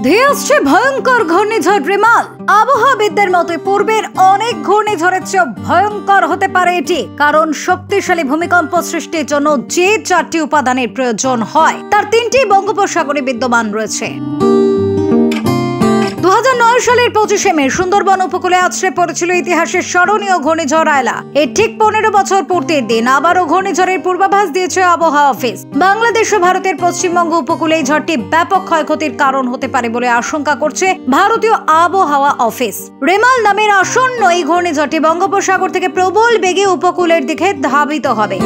ধেয়ে আসছে ভয়ঙ্কর ঘূর্ণিঝড় রেমাল। আবহাওয়াবিদদের মতে পূর্বের অনেক ঘূর্ণিঝড়ের চেয়ে ভয়ঙ্কর হতে পারে এটি, কারণ শক্তিশালী ভূমিকম্প সৃষ্টির জন্য যে 4টি উপাদানের প্রয়োজন হয় তার 3টি বঙ্গোপসাগরে বিদ্যমান রয়েছে। 2009 সালের 25শে মে সুন্দরবন উপকূলে আছড়ে পড়েছিল ইতিহাসের স্মরণীয় ঘূর্ণিঝড় আয়লা। এর ঠিক 15 বছর পূর্তির দিন আবারও ঘূর্ণিঝড়ের পূর্বাভাস দিয়েছে আবহাওয়া অফিস। বাংলাদেশ ও ভারতের পশ্চিমবঙ্গ উপকূলে এই ঝড়টি ব্যাপক ক্ষয়ক্ষতির কারণ হতে পারে বলে আশঙ্কা করছে ভারতীয় আবহাওয়া অফিস। রেমাল নামের আসন্ন এই ঘূর্ণিঝড়টি বঙ্গোপসাগর থেকে প্রবল বেগে উপকূলের দিকে ধাবিত হবে।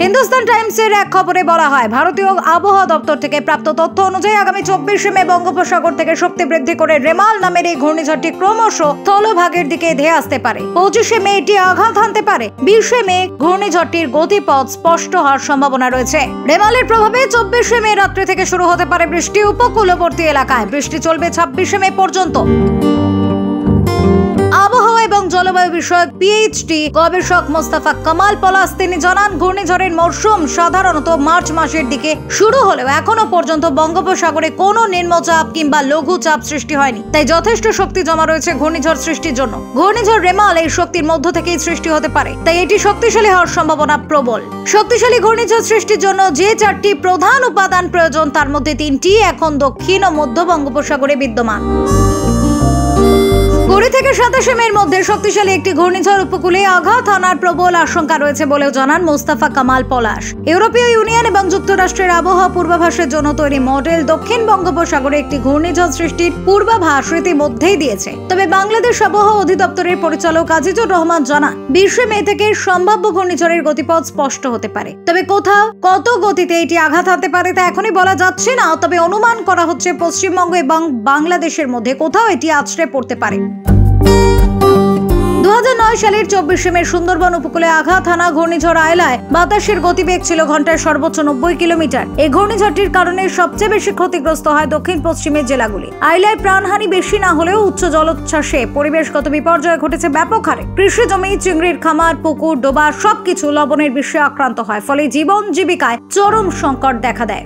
হিন্দুস্তান টাইমসের এক খবরে বলা হয়, ভারতীয় আবহাওয়া দপ্তর থেকে প্রাপ্ত তথ্য অনুযায়ী আগামী 24শে মে বঙ্গোপসাগর থেকে শক্তি বৃদ্ধি করে রেমাল নামের এই ঘূর্ণিঝড়টি ক্রমশ স্থলভাগের দিকে ধেয়ে আসতে পারে। 25শে মে এটি আঘাত হানতে পারে। 20শে মে ঘূর্ণিঝড়টির গতিপথ স্পষ্ট হওয়ার সম্ভাবনা রয়েছে। রেমালের প্রভাবে 24শে মে রাত্রি থেকে শুরু হতে পারে বৃষ্টি উপকূলবর্তী এলাকায়। বৃষ্টি চলবে 26শে মে পর্যন্ত। আবহাওয়া এবং জলবায়ু বিষয়ক পিএইচডি গবেষক মোস্তাফা কামাল পলাশ তিনি জানান, ঘূর্ণিঝড়ের মরশুম সাধারণত মার্চ মাসের দিকে শুরু হলেও এখনো পর্যন্ত বঙ্গোপসাগরে কোনো নিম্নচাপ কিংবা লঘুচাপ সৃষ্টি হয়নি, তাই যথেষ্ট শক্তি জমা রয়েছে ঘূর্ণিঝড় সৃষ্টির জন্য। ঘূর্ণিঝড় রেমাল এই শক্তির মধ্য থেকেই সৃষ্টি হতে পারে, তাই এটি শক্তিশালী হওয়ার সম্ভাবনা প্রবল। শক্তিশালী ঘূর্ণিঝড় সৃষ্টির জন্য যে 4টি প্রধান উপাদান প্রয়োজন তার মধ্যে 3টি এখন দক্ষিণ ও মধ্য বঙ্গোপসাগরে বিদ্যমান। 20 থেকে 27শে মের মধ্যে শক্তিশালী একটি ঘূর্ণিঝড় উপকূলে আঘাত হানার প্রবল আশঙ্কা রয়েছে বলেও জানান মোস্তাফা কামাল পলাশ। ইউরোপীয় ইউনিয়ন এবং যুক্তরাষ্ট্রের আবহাওয়া পূর্বাভাসের জন্য তৈরি মডেল দক্ষিণ বঙ্গোপসাগরে একটি ঘূর্ণিঝড় সৃষ্টির পূর্বাভাস ইতিমধ্যেই দিয়েছে। তবে বাংলাদেশ আবহাওয়া অধিদপ্তরের পরিচালক আজিজুর রহমান জানান, 20শে মে থেকে সম্ভাব্য ঘূর্ণিঝড়ের গতিপথ স্পষ্ট হতে পারে। তবে কোথাও কত গতিতে এটি আঘাত হানতে পারে তা এখনই বলা যাচ্ছে না। তবে অনুমান করা হচ্ছে পশ্চিমবঙ্গ এবং বাংলাদেশের মধ্যে কোথাও এটি আছড়ে পড়তে পারে। 2009 সালের 24শে মে সুন্দরবন উপকূলে আঘাত হানা ঘূর্ণিঝড় আয়লায় বাতাসের গতিবেগ ছিল ঘন্টায় সর্বোচ্চ 90 কিলোমিটার। এই ঘূর্ণিঝড়টির কারণে সবচেয়ে বেশি ক্ষতিগ্রস্ত হয় দক্ষিণ পশ্চিমের জেলাগুলি। আয়লায় প্রাণহানি বেশি না হলেও উচ্চ জলোচ্ছ্বাসে পরিবেশগত বিপর্যয় ঘটেছে ব্যাপক হারে। কৃষি জমি, চিংড়ির খামার, পুকুর, ডোবা সবকিছু লবণের বিষে আক্রান্ত হয়, ফলে জীবন জীবিকায় চরম সংকট দেখা দেয়।